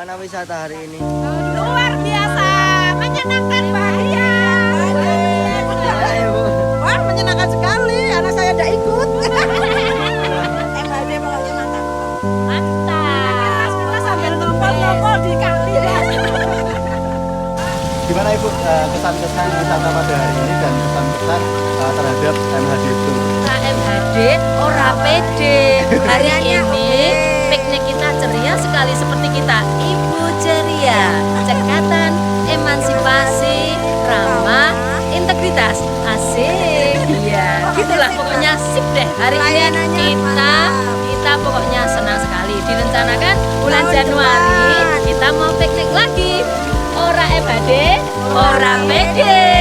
Bagaimana wisata hari ini? Luar biasa, menyenangkan, bahagia. Wah, menyenangkan sekali. Anak saya tidak ikut. MHD pokoknya mantap. Mantap. Kita sambil ngompol-ngompol di kali. Gimana Ibu kesan-kesan wisata pada hari ini dan kesan-kesan terhadap MHD itu? MHD ora pede. Hari ini piknik kita ceria sekali seperti kita Ibu Ceria. Cekatan, emansipasi, ramah, integritas. Asik. Iya, gitulah pokoknya sip deh. Hari ini kita pokoknya senang sekali. Direncanakan bulan Januari kita mau piknik lagi. Ora MHD, ora pede.